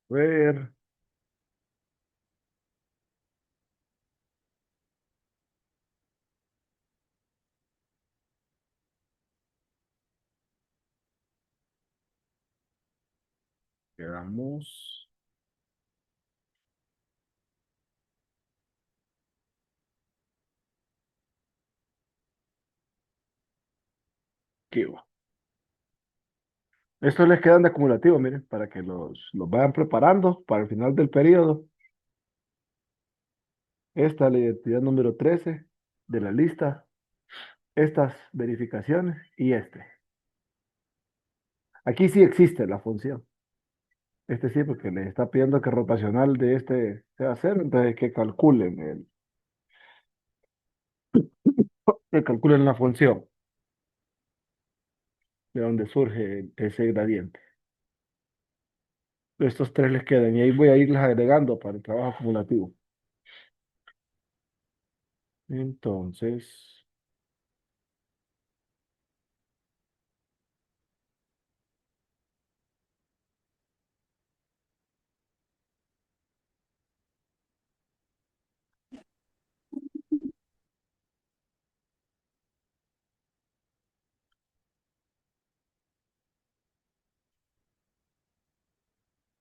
Ver, quedamos. Aquí va. Estos les quedan de acumulativo, miren, para que los vayan preparando para el final del periodo. Esta es la identidad número 13 de la lista, estas verificaciones y este. Aquí sí existe la función. Este sí, porque les está pidiendo que rotacional de este sea cero, entonces que calculen la función de donde surge ese gradiente. Estos tres les quedan y ahí voy a irles agregando para el trabajo acumulativo. Entonces,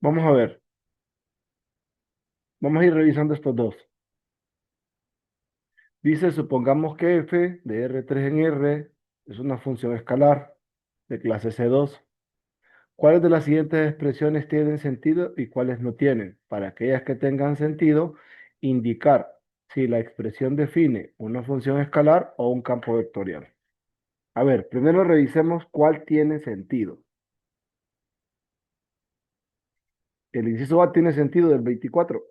vamos a ver, vamos a ir revisando estos dos. Dice, supongamos que f de R3 en R es una función escalar de clase C2. ¿Cuáles de las siguientes expresiones tienen sentido y cuáles no tienen? Para aquellas que tengan sentido, indicar si la expresión define una función escalar o un campo vectorial. A ver, primero revisemos cuál tiene sentido. El inciso A tiene sentido del 24.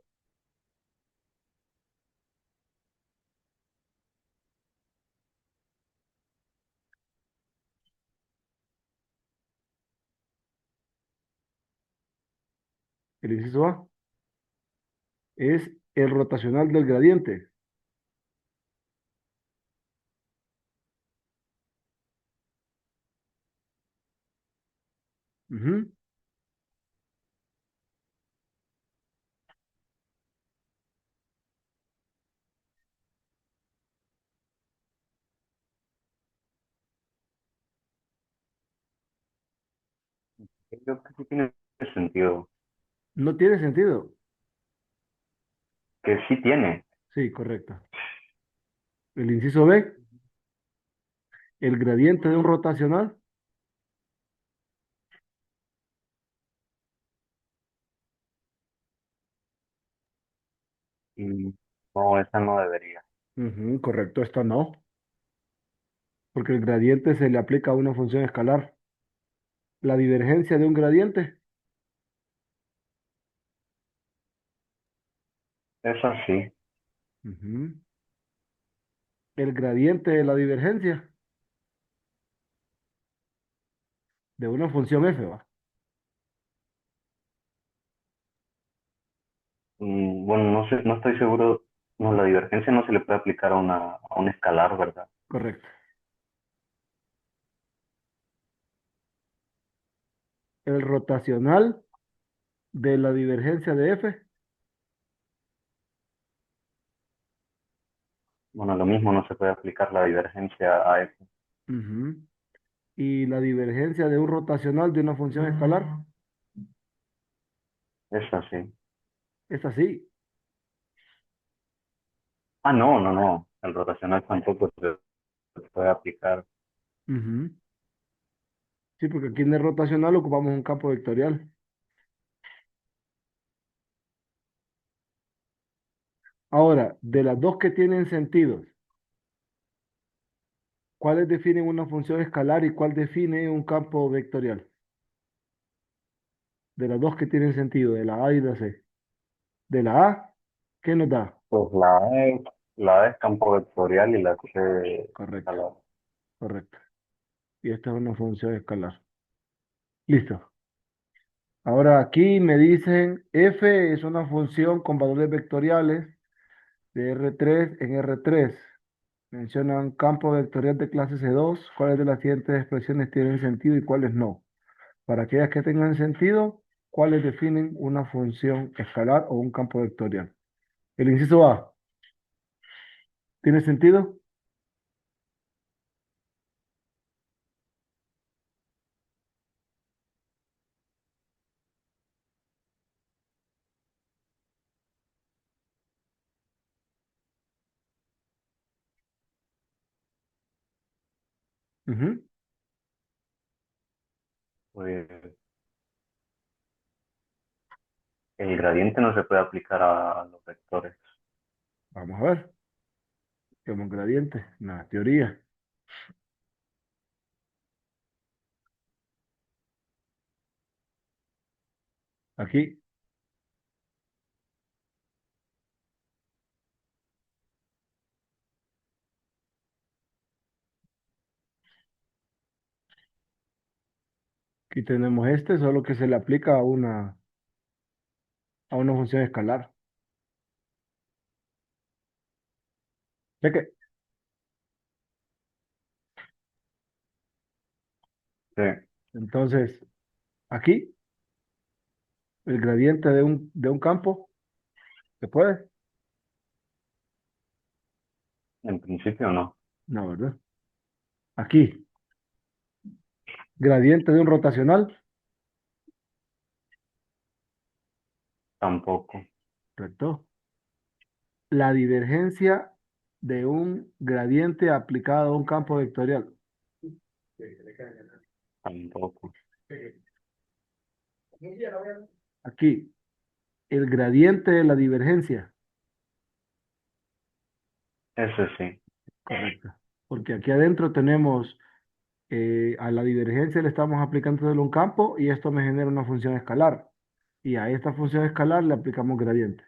El inciso A es el rotacional del gradiente. Ujú. Creo que sí tiene sentido. No tiene sentido. Que sí tiene. Sí, correcto. El inciso B, el gradiente de un rotacional. Mm, No, esa no debería. Ujú, correcto, esta no, porque el gradiente se le aplica a una función escalar. La divergencia de un gradiente. Esa sí. Ujú. El gradiente de la divergencia de una función f, ¿va? Bueno, no sé, no estoy seguro. No, la divergencia no se le puede aplicar a un escalar, ¿verdad? Correcto. El rotacional de la divergencia de f. Bueno, lo mismo no se puede aplicar la divergencia a eso. Ujú. Y la divergencia de un rotacional de una función escalar. Esa sí. Es así. Ah, no, no, no. El rotacional tampoco se puede aplicar. Ujú. Sí, porque aquí en el rotacional ocupamos un campo vectorial. Ahora, de las dos que tienen sentidos, ¿cuáles definen una función escalar y cuál define un campo vectorial? De las dos que tienen sentido, de la A y la C. De la A, ¿qué nos da? Pues la A es campo vectorial y la C Correcto, escalar. correcto. Y esta es una función escalar. Listo. Ahora aquí me dicen f es una función con valores vectoriales de R3 en R3. Mencionan campo vectorial de clase C2. ¿Cuáles de las siguientes expresiones tienen sentido y cuáles no? Para aquellas que tengan sentido, ¿Cuáles definen una función escalar o un campo vectorial? El inciso A, ¿tiene sentido? Ujú. Pues el gradiente no se puede aplicar a los vectores. Vamos a ver. Tenemos gradiente, una teoría. Aquí, aquí tenemos este, solo que se le aplica a una función escalar. Cheque. Sí, Entonces, aquí, el gradiente de un campo, ¿se puede? en principio no, No, ¿verdad? Aquí, gradiente de un rotacional, tampoco, ¿correcto? La divergencia de un gradiente aplicado a un campo vectorial. tampoco. Aquí, el gradiente de la divergencia, Ese sí, correcto. Porque aquí adentro tenemos a la divergencia le estamos aplicando solo un campo y esto me genera una función escalar. Y a esta función escalar le aplicamos gradiente.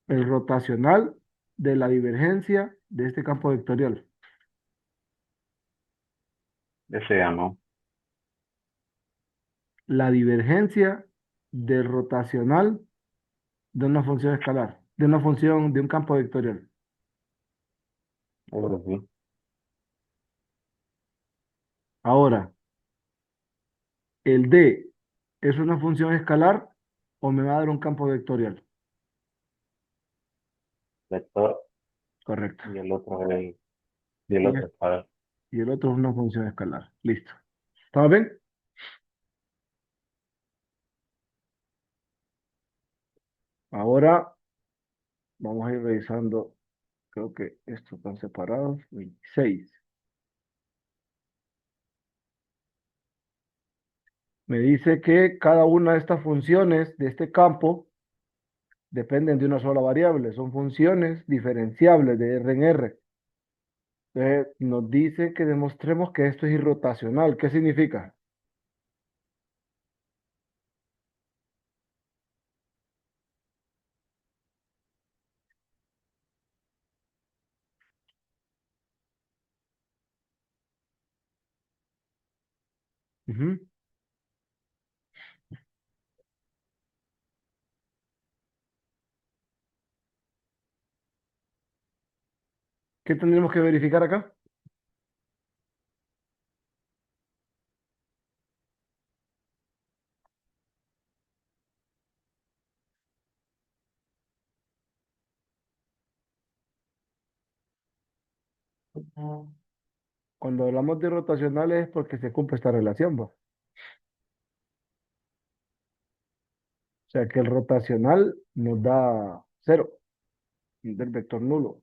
El rotacional de la divergencia de este campo vectorial. ese ya no, La divergencia del rotacional de una función escalar, de una función de un campo vectorial. ese sí. Ahora, el D es una función escalar o me va a dar un campo vectorial. Vector Correcto. y el otro es, y el Y, otro es para y el otro es una función escalar. Listo. ¿Estamos bien? Ahora vamos a ir revisando, creo que estos están separados. 26. Me dice que cada una de estas funciones de este campo dependen de una sola variable. Son funciones diferenciables de R en R. Nos dice que demostremos que esto es irrotacional. ¿Qué significa? Ujú. ¿Qué tendremos que verificar acá? Cuando hablamos de rotacional es porque se cumple esta relación, ¿va? O sea que el rotacional nos da cero, del vector nulo.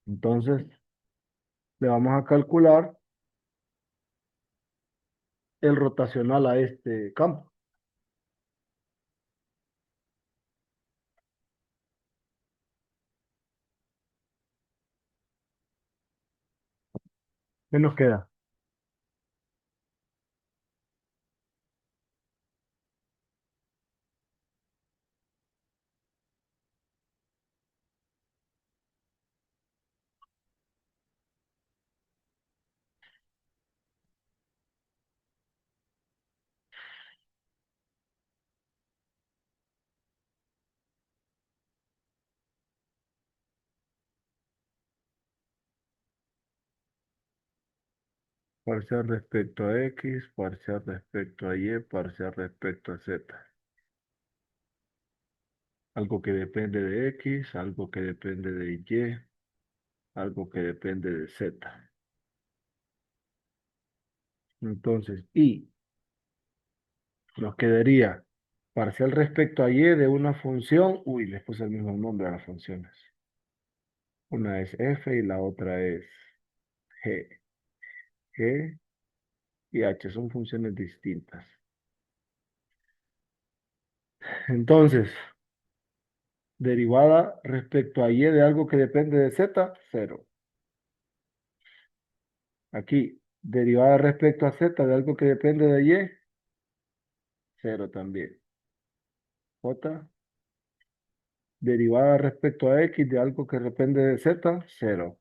Entonces, le vamos a calcular el rotacional a este campo. ¿Qué nos queda? Parcial respecto a X, parcial respecto a Y, parcial respecto a Z. Algo que depende de X, algo que depende de Y, algo que depende de Z. Entonces, y nos quedaría parcial respecto a Y de una función. Uy, les puse el mismo nombre a las funciones. Una es F y la otra es G. G y H son funciones distintas. Entonces, derivada respecto a Y de algo que depende de Z, cero. Aquí, derivada respecto a Z de algo que depende de Y, cero también. J, derivada respecto a X de algo que depende de Z, cero.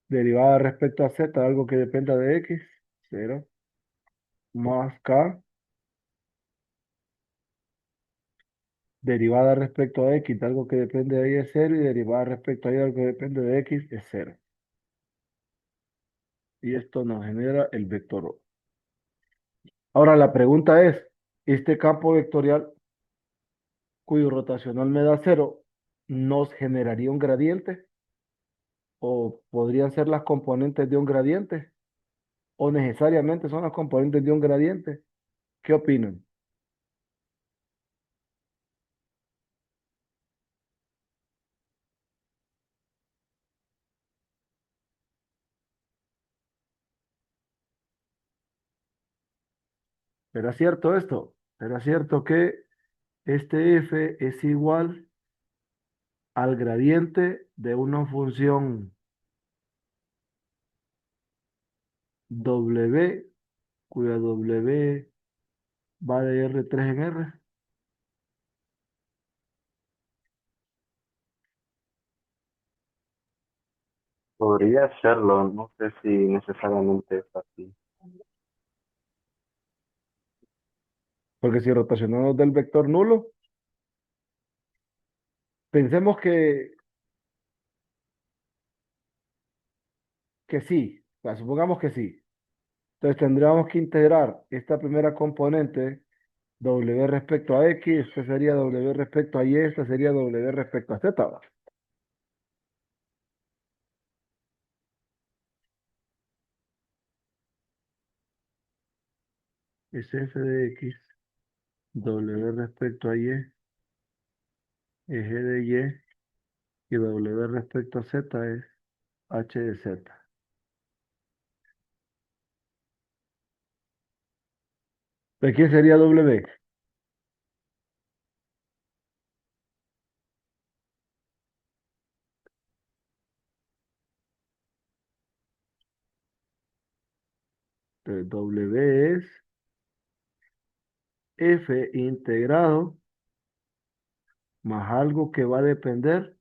Derivada respecto a Z de algo que dependa de X, cero. Más K, derivada respecto a X de algo que depende de Y es cero y derivada respecto a Y de algo que depende de X es cero. Y esto nos genera el vector O. Ahora la pregunta es, ¿este campo vectorial cuyo rotacional me da cero nos generaría un gradiente? ¿O podrían ser las componentes de un gradiente? ¿O necesariamente son las componentes de un gradiente? ¿Qué opinan? ¿Será cierto esto? ¿Será cierto que este f es igual al gradiente de una función w cuya w va de R3 en R? Podría serlo, no sé si necesariamente es así. Porque si rotacionamos del vector nulo, pensemos que sí, o sea, supongamos que sí. Entonces tendríamos que integrar esta primera componente W respecto a X, esta sería W respecto a Y, esta sería W respecto a Z. ¿Va? Es F de X, W respecto a Y, es G de Y W respecto a Z es H de Z. ¿De quién sería W? Entonces, W es F integrado más algo que va a depender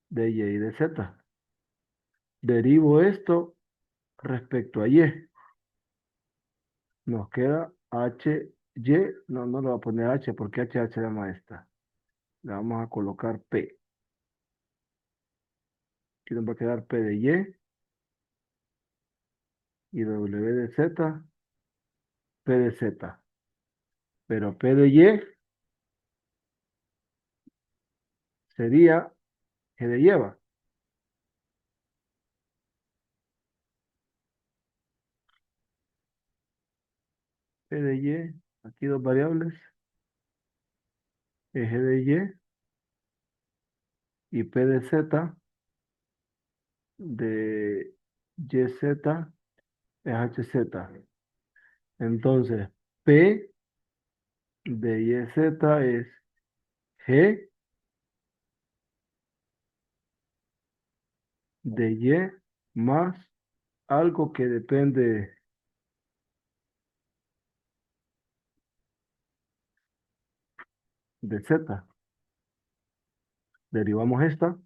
de Y y de Z. Derivo esto respecto a Y. Nos queda Y, no le voy a poner H porque H llama esta. Le vamos a colocar P. Aquí nos va a quedar P de y W de Z, P de Z. Pero P de Y sería G de Y. Va. P de Y, aquí dos variables, es G de Y P de Z de YZ es HZ. Entonces, P de YZ es G de Y más algo que depende de Z. Derivamos esta,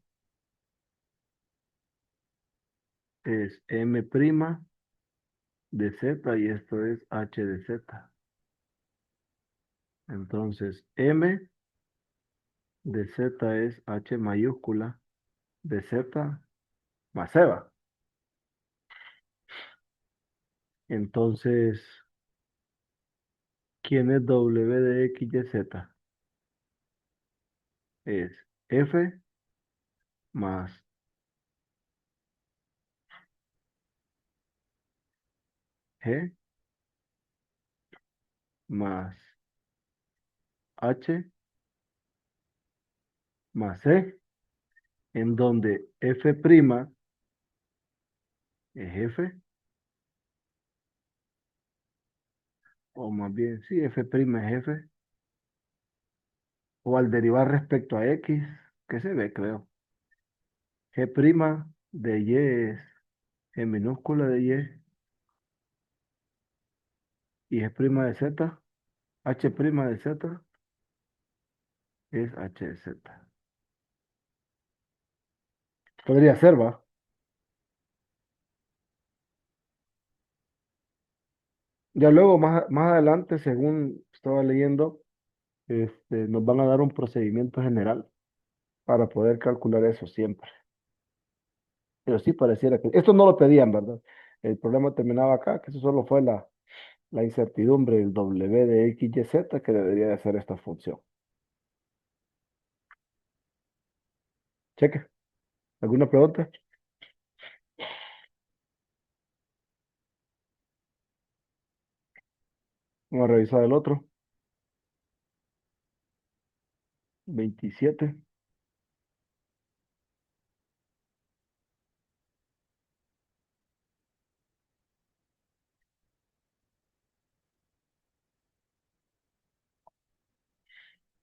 es M' de Z y esto es H de Z. Entonces, M de Z es H mayúscula de Z más EVA. Entonces, ¿quién es W de X, Y, Z? Es F más G más H más C, en donde F' es F, o más bien, sí, F' es F, o al derivar respecto a X, que se ve, creo. G' de Y es G minúscula de Y G' de Z, H' de Z es H de Z. Podría ser, ¿va? Ya luego, más adelante, según estaba leyendo, nos van a dar un procedimiento general para poder calcular eso siempre. Pero sí pareciera que... Esto no lo pedían, ¿verdad? El problema terminaba acá, que eso solo fue la incertidumbre del W de X, Y, Z que debería de hacer esta función. Cheque. ¿Alguna pregunta? Vamos a revisar el otro. 27.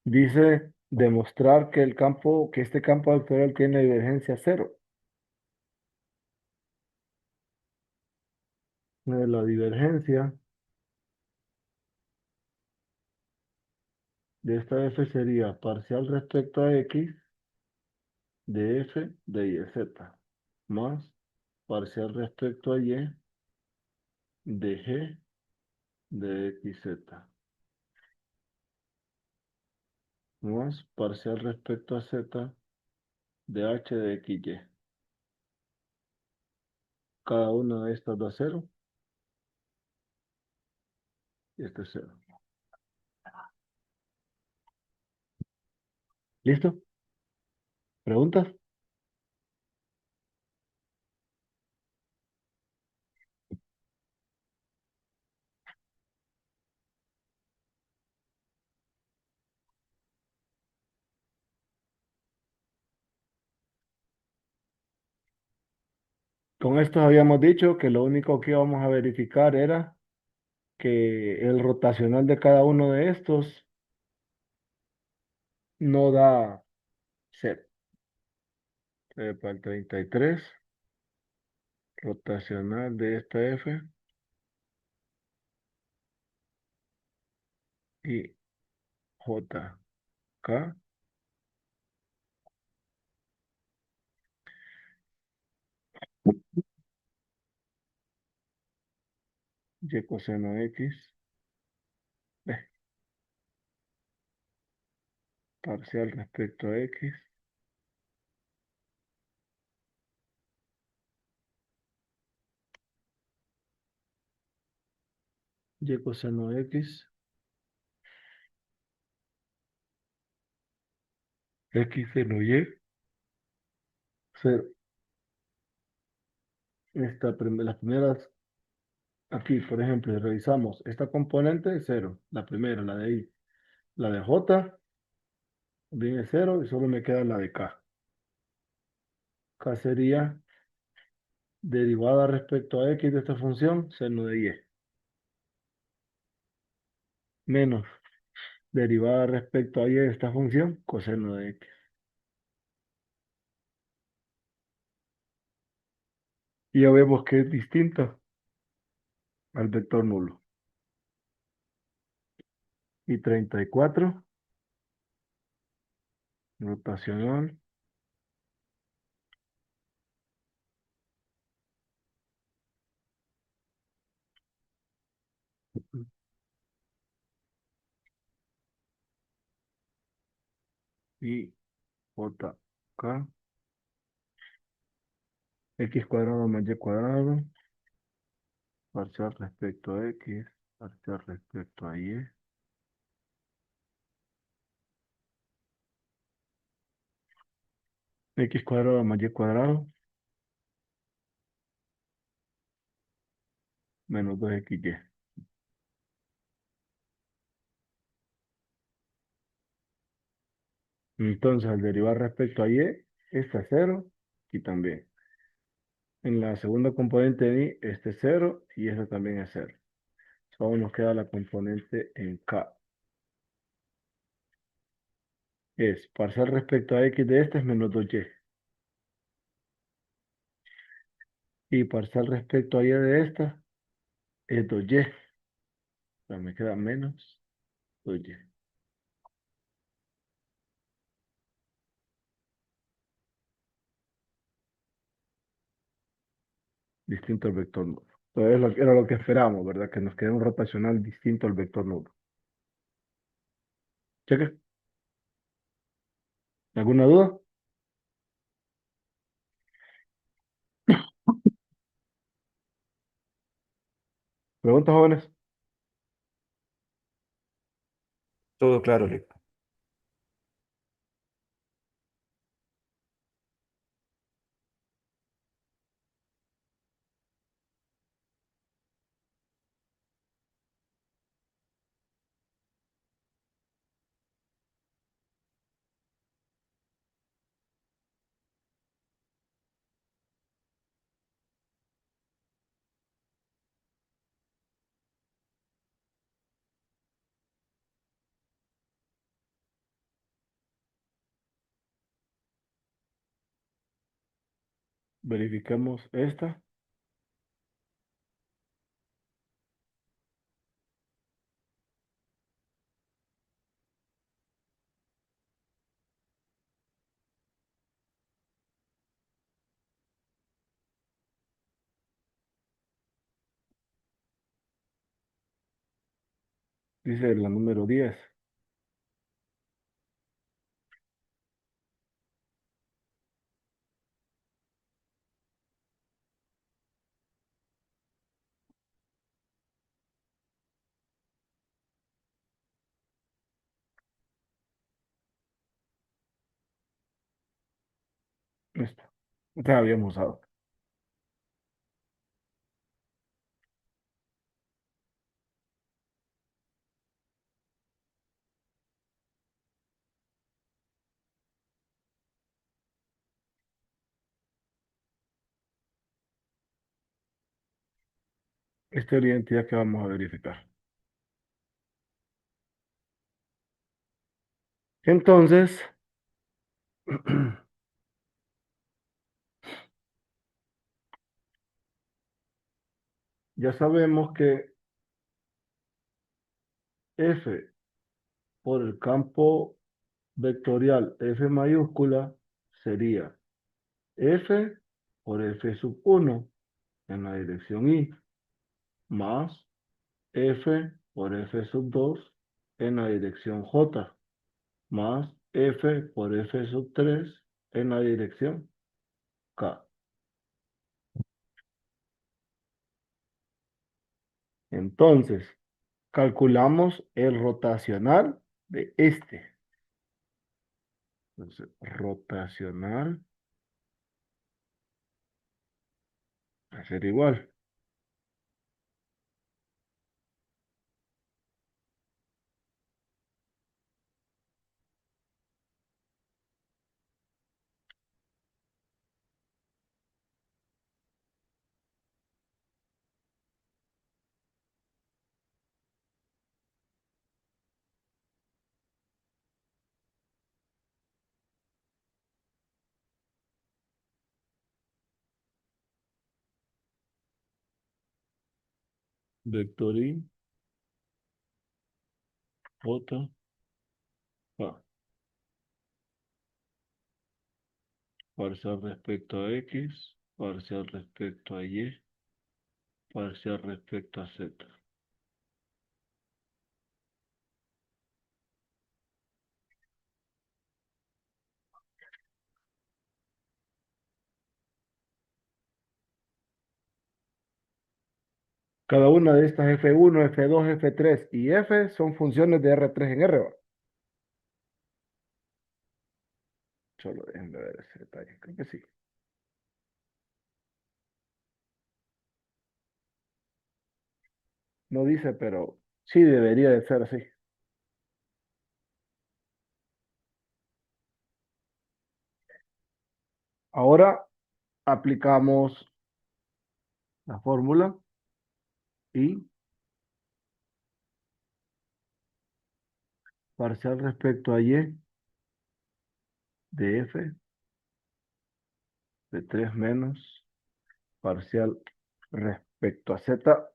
Dice demostrar que este campo vectorial tiene divergencia cero. La divergencia de esta f sería parcial respecto a x de f de y z más parcial respecto a y de g de x z más parcial respecto a z de h de x y. Cada una de estas da cero y este es cero. ¿Listo? ¿Preguntas? Con esto habíamos dicho que lo único que íbamos a verificar era que el rotacional de cada uno de estos no da cero. Para el 33, rotacional de esta F y JK, Y coseno X, parcial respecto a X, Y coseno X, X seno Y, cero. Las primeras, aquí por ejemplo, revisamos esta componente es cero, la primera, la de I. La de J viene cero y solo me queda la de K. K sería derivada respecto a X de esta función, seno de Y, menos derivada respecto a Y de esta función, coseno de X. Y ya vemos que es distinta al vector nulo. Y 34, rotacional, y JK, X cuadrado más Y cuadrado, parcial respecto a X, parcial respecto a Y. X cuadrado más Y cuadrado, menos 2XY. Entonces, al derivar respecto a Y, este es cero y también. En la segunda componente de Y, este es cero y este también es cero. Solo nos queda la componente en K. Es parcial respecto a X de este es menos 2Y. Y parcial respecto a Y de esta es 2Y. O sea, me queda menos 2Y. Distinto al vector nulo. Entonces, era lo que esperábamos, ¿verdad? Que nos quede un rotacional distinto al vector nulo. ¿Cheque? ¿Alguna duda? ¿Preguntas, jóvenes? Todo claro, Lick. Verificamos esta. Dice la número 10. Esta. Esta la habíamos usado. Esta es la identidad que vamos a verificar. Entonces, ya sabemos que F por el campo vectorial F mayúscula sería F por F sub 1 en la dirección Y más F por F sub 2 en la dirección J más F por F sub 3 en la dirección K. Entonces, calculamos el rotacional de este. Entonces, rotacional va a ser igual. Vector Y, J, K. Parcial respecto a X, parcial respecto a Y, parcial respecto a Z. Cada una de estas F1, F2, F3 y F son funciones de R3 en R. ¿Va? Solo déjenme ver ese detalle. Creo que sí. No dice, pero sí debería de ser así. Ahora aplicamos la fórmula y parcial respecto a Y de F de 3 menos parcial respecto a Z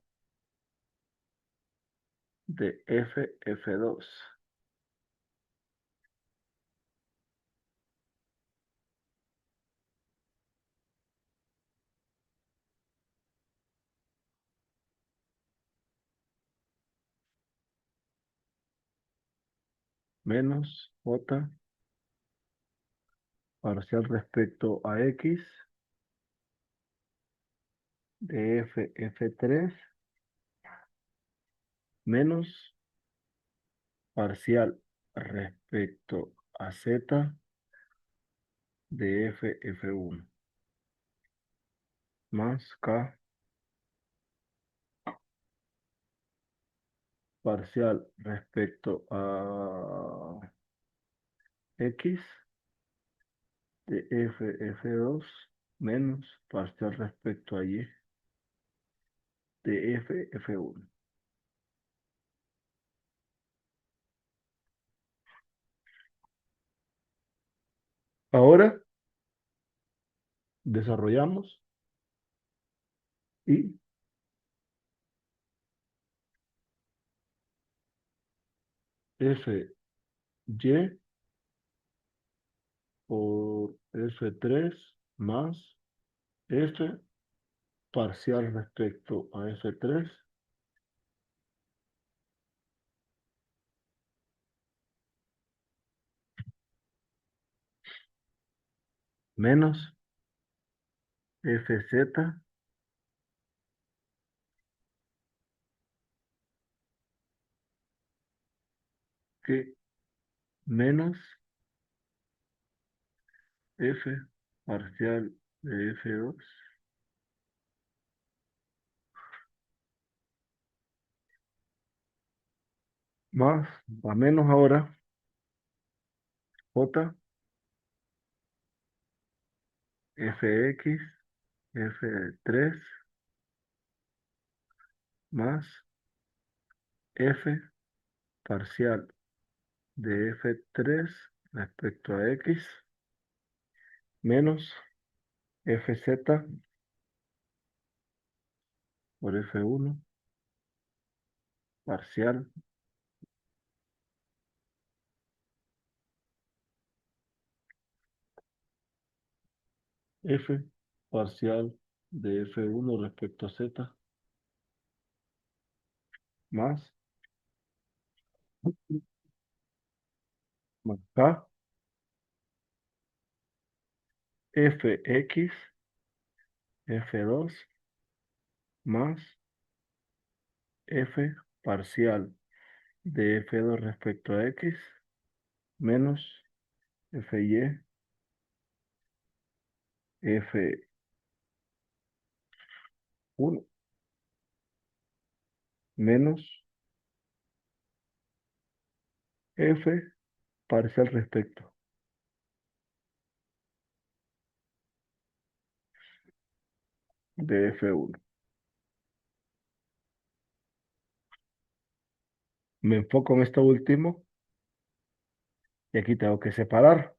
de F, F2 menos J parcial respecto a X de F, F3 menos parcial respecto a Z de F, F1 más K parcial respecto a X de F, F2 menos parcial respecto a Y de F, F1. Ahora desarrollamos y F, Y por F3 más F parcial respecto a F3 menos Fz que menos F parcial de F2 más a menos ahora J Fx F3 más F parcial de F3 respecto a X menos Fz por F1 parcial F parcial de F1 respecto a Z más K Fx F2 más F parcial de F2 respecto a X menos Fy F1 menos F parcial respecto de F1. Me enfoco en esto último y aquí tengo que separar.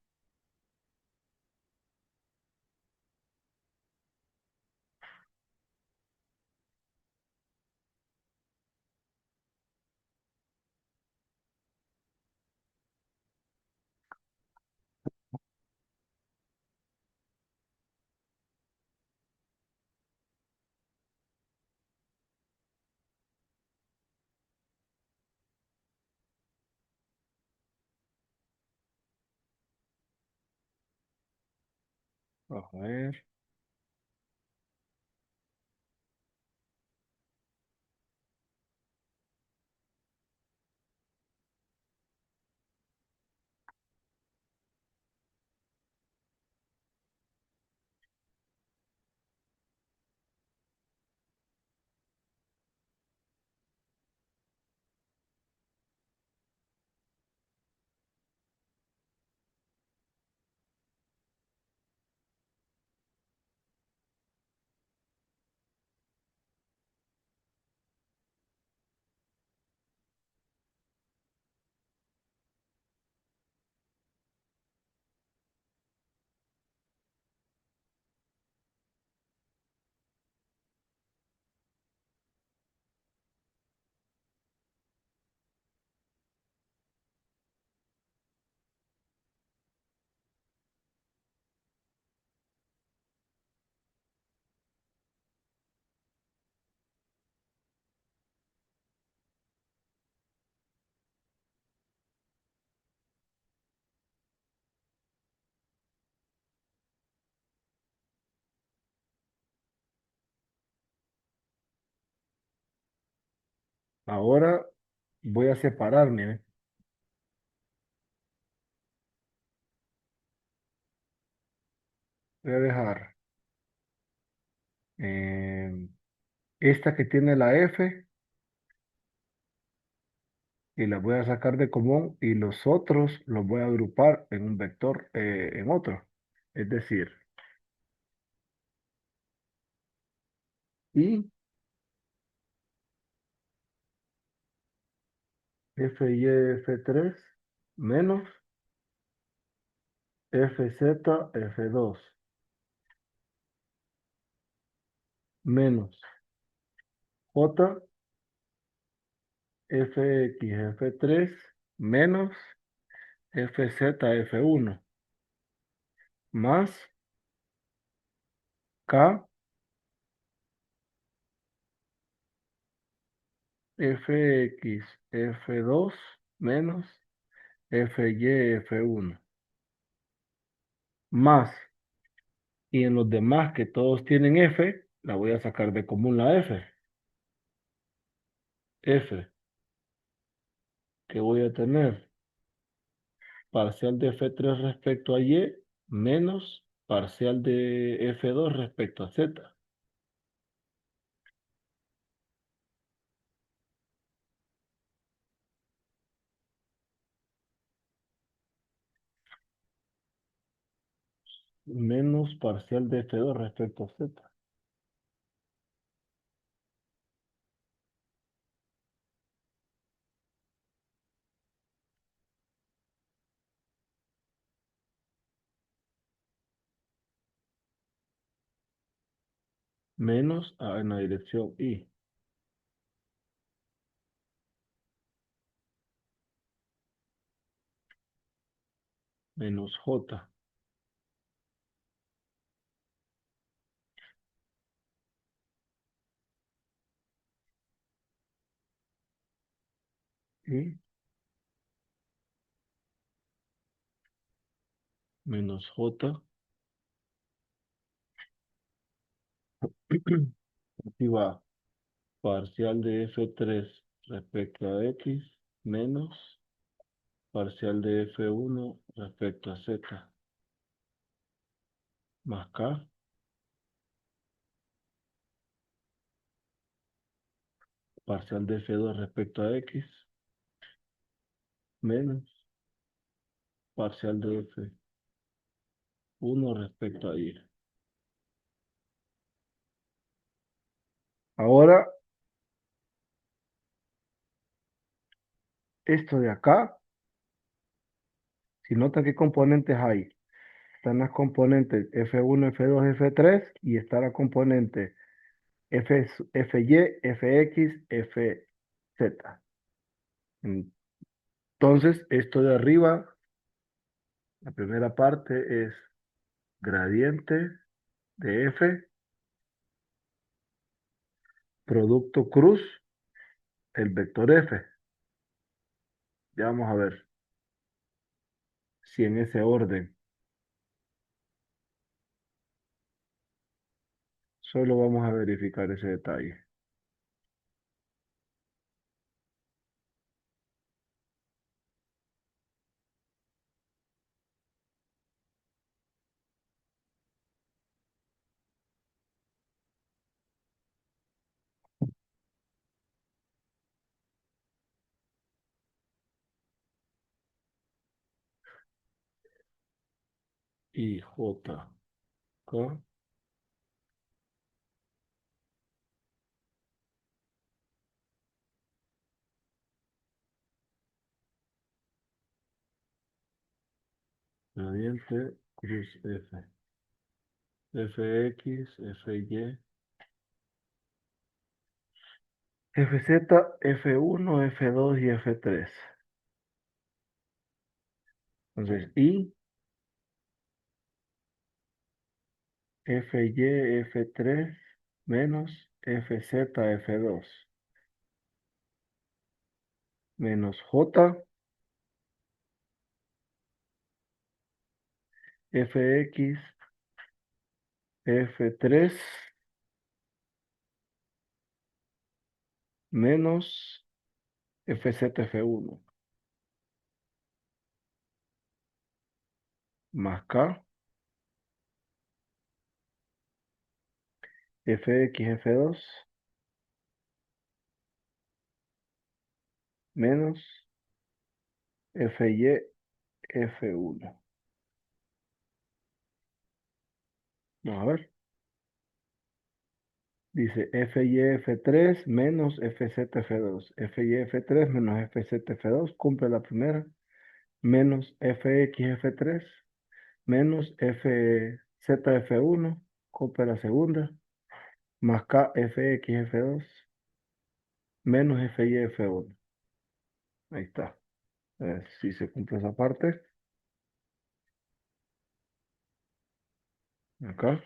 Vamos a ver. Ahora voy a separarme. ¿Eh? Voy a dejar eh, esta que tiene la F y la voy a sacar de común y los otros los voy a agrupar en un vector, en otro. Es decir, y Fy F3 menos Fz F2 menos J Fx F3 menos Fz F1 más K Fx F2 menos Fy F1 más, y en los demás que todos tienen F, la voy a sacar de común la F. F, que voy a tener parcial de F3 respecto a Y menos parcial de F2 respecto a Z. Menos parcial de F2 respecto a Z. Menos en la dirección Y. Menos J. Y menos J. Aquí va parcial de F3 respecto a X menos parcial de F1 respecto a Z. Más K. Parcial de F2 respecto a X menos parcial de F1 respecto a Y. Ahora, esto de acá, si notan qué componentes hay, están las componentes F1, F2, F3 y está la componente Fy, Fx, Fz. Entonces, esto de arriba, la primera parte es gradiente de F, producto cruz, el vector F. Ya vamos a ver si en ese orden. Solo vamos a verificar ese detalle. Y J, K, gradiente cruz F. Fx, Fy, Fz, F1, F2 y F3. Entonces, I, Fy, F3 menos Fz, F2 menos J, Fx, F3 menos FZ-F1 más K, FX-F2 menos FY-F1. Vamos a ver. Dice FY-F3 menos FZ-F2. FY-F3 menos FZ-F2 cumple la primera. Menos FX-F3 menos FZ-F1 cumple la segunda. Más KFX-F2 menos FY-F1. Ahí está. Si se cumple esa parte. Acá.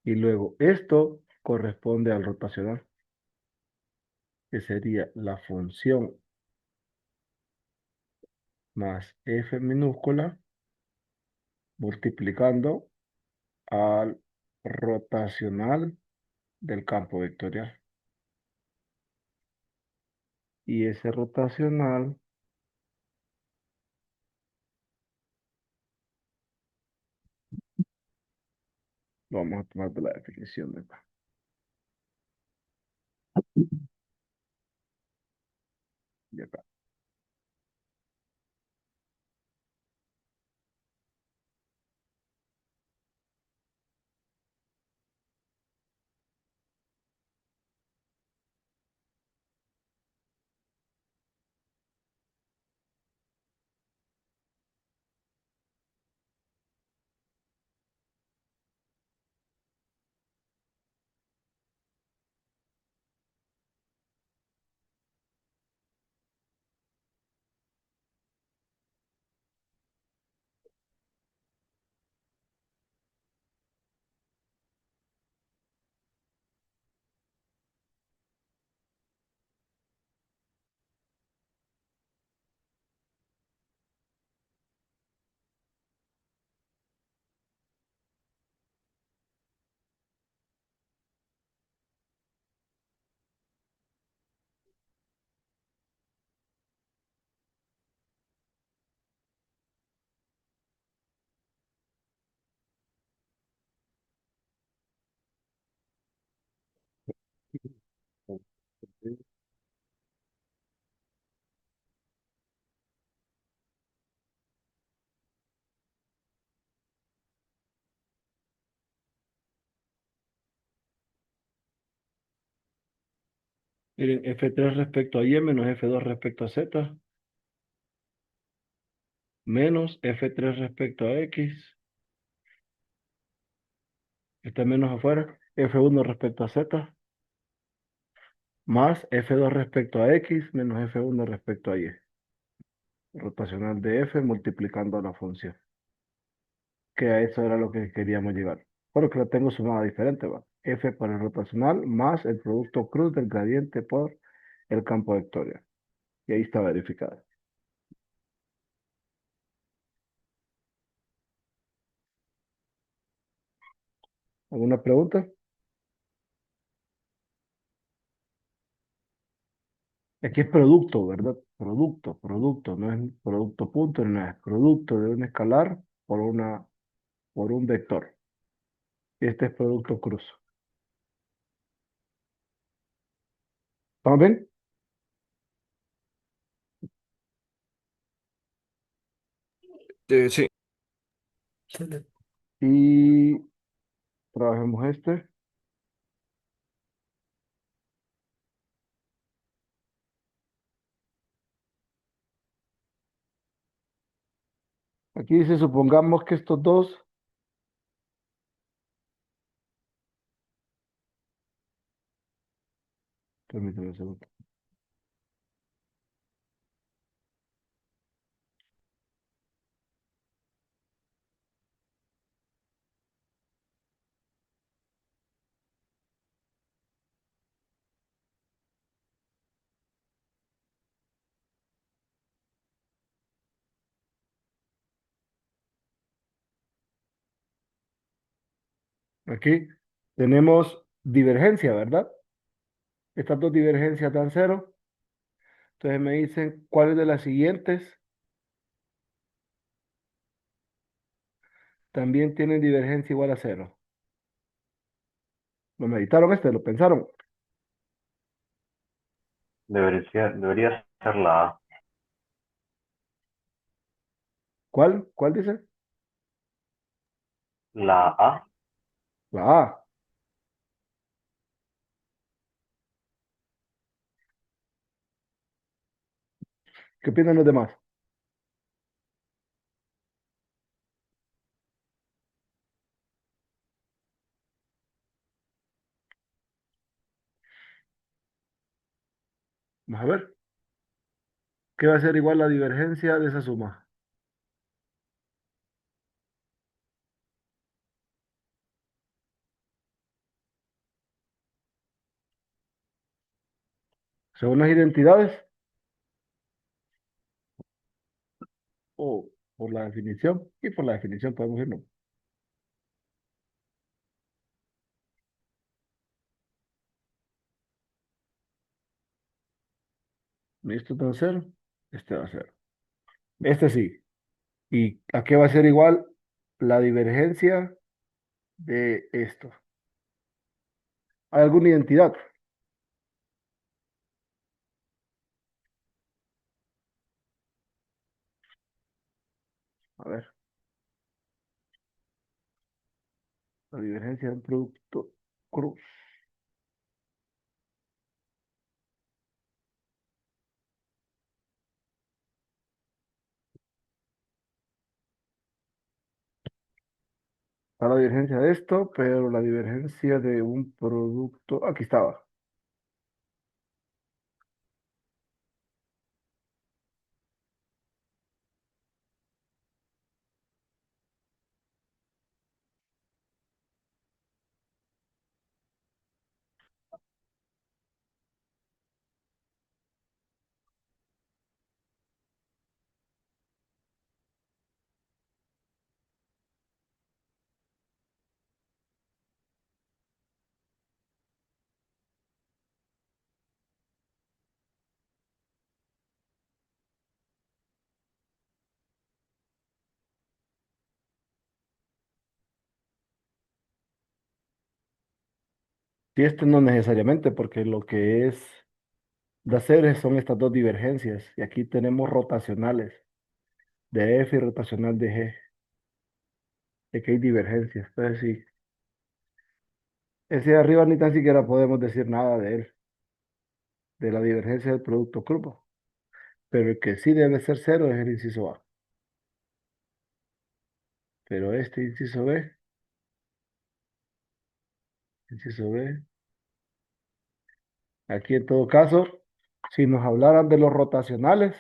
Y luego esto corresponde al rotacional, que sería la función más F minúscula multiplicando al rotacional del campo vectorial. Y ese rotacional lo vamos a tomar de la definición de acá. Y acá. Miren, F3 respecto a Y menos F2 respecto a Z menos F3 respecto a X, está menos afuera, F1 respecto a Z, más F2 respecto a X menos F1 respecto a Y. Rotacional de F multiplicando la función. Que a eso era lo que queríamos llegar. Pero que lo tengo sumada diferente, va. F por el rotacional más el producto cruz del gradiente por el campo vectorial. Y ahí está verificado. ¿Alguna pregunta? Aquí es producto, ¿verdad? Producto, no es producto punto, no es producto de un escalar por un vector. Este es producto cruz. ¿Estamos bien? Sí. Y trabajemos este. Aquí dice, supongamos que estos dos, permítame un segundo. Aquí tenemos divergencia, ¿verdad? Estas dos divergencias dan cero. Entonces me dicen, ¿cuáles de las siguientes también tienen divergencia igual a cero? ¿Lo meditaron este? ¿Lo pensaron? Debería ser la A. ¿Cuál? ¿Cuál dice? La A. La A. ¿Qué opinan los demás? Vamos a ver. ¿Qué va a ser igual la divergencia de esa suma? ¿Según las identidades o por la definición? Y por la definición podemos irnos. Esto va a ser, este va a ser. Este sí. ¿Y a qué va a ser igual la divergencia de esto? ¿Hay alguna identidad? A ver, la divergencia del producto cruz. Está la divergencia de esto, pero la divergencia de un producto, aquí estaba. Y esto no necesariamente, porque lo que es de hacer son estas dos divergencias. Y aquí tenemos rotacionales de F y rotacional de G. De que hay divergencias. Entonces sí, ese de arriba ni tan siquiera podemos decir nada de él, de la divergencia del producto grupo. Pero el que sí debe ser cero es el inciso A. Pero este inciso B, aquí en todo caso, si nos hablaran de los rotacionales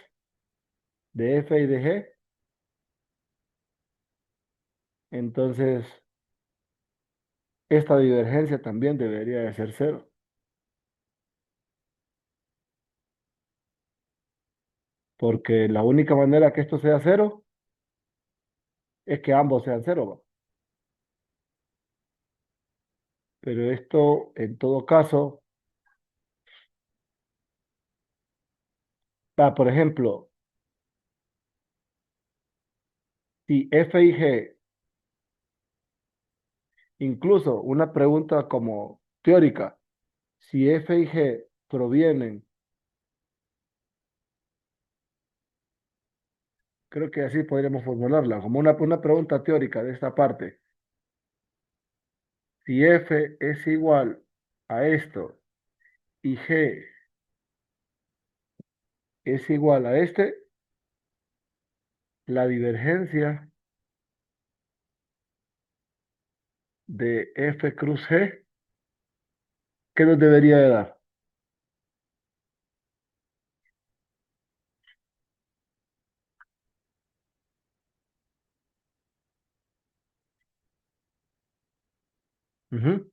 de F y de G, entonces esta divergencia también debería de ser cero, porque la única manera que esto sea cero es que ambos sean cero, ¿va? Pero esto, en todo caso, por ejemplo, si F y G, incluso una pregunta como teórica, si F y G provienen, creo que así podríamos formularla, como una pregunta teórica de esta parte. Si F es igual a esto y G es igual a este, la divergencia de F cruz G, ¿qué nos debería de dar? Ujú.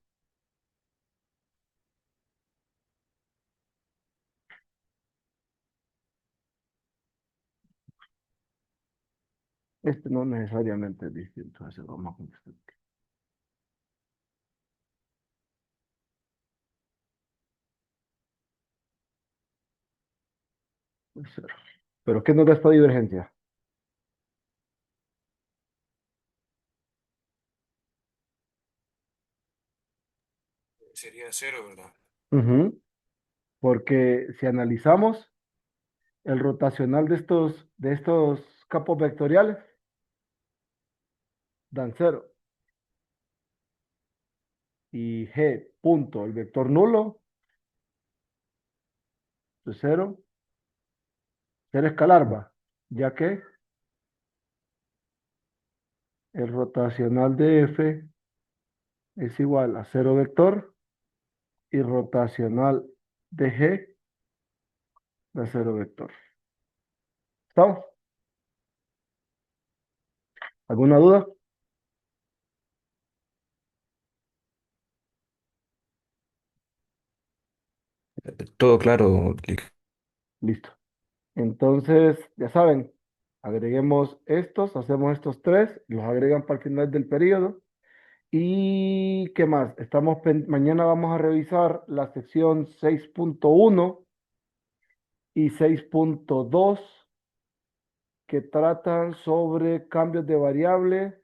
Este no necesariamente es distinto, así vamos a contestar. Cero. ¿Pero qué nos da esta divergencia? Sería cero, ¿verdad? Ujú. Porque si analizamos el rotacional de estos campos vectoriales, dan cero. Y G punto, el vector nulo, de cero, cero escalar va, ya que el rotacional de F es igual a cero vector y rotacional de G da cero vector. ¿Estamos? ¿Alguna duda? Todo claro, Lick. Listo. Entonces, ya saben, agreguemos estos, hacemos estos tres, los agregan para el final del periodo. ¿Y qué más? Mañana vamos a revisar la sección 6.1 y 6.2 que tratan sobre cambios de variable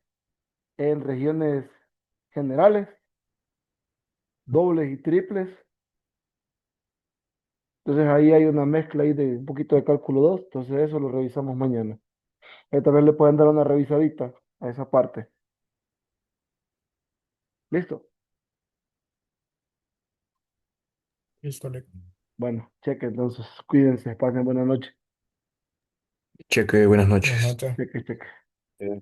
en regiones generales, dobles y triples. Entonces ahí hay una mezcla ahí de un poquito de cálculo 2. Entonces eso lo revisamos mañana. Ahí también le pueden dar una revisadita a esa parte. ¿Listo? Listo, Nick. Bueno, cheque entonces, cuídense, pasen buena noche. Cheque, buenas Buenas noches. noches. Cheque, cheque. Eh,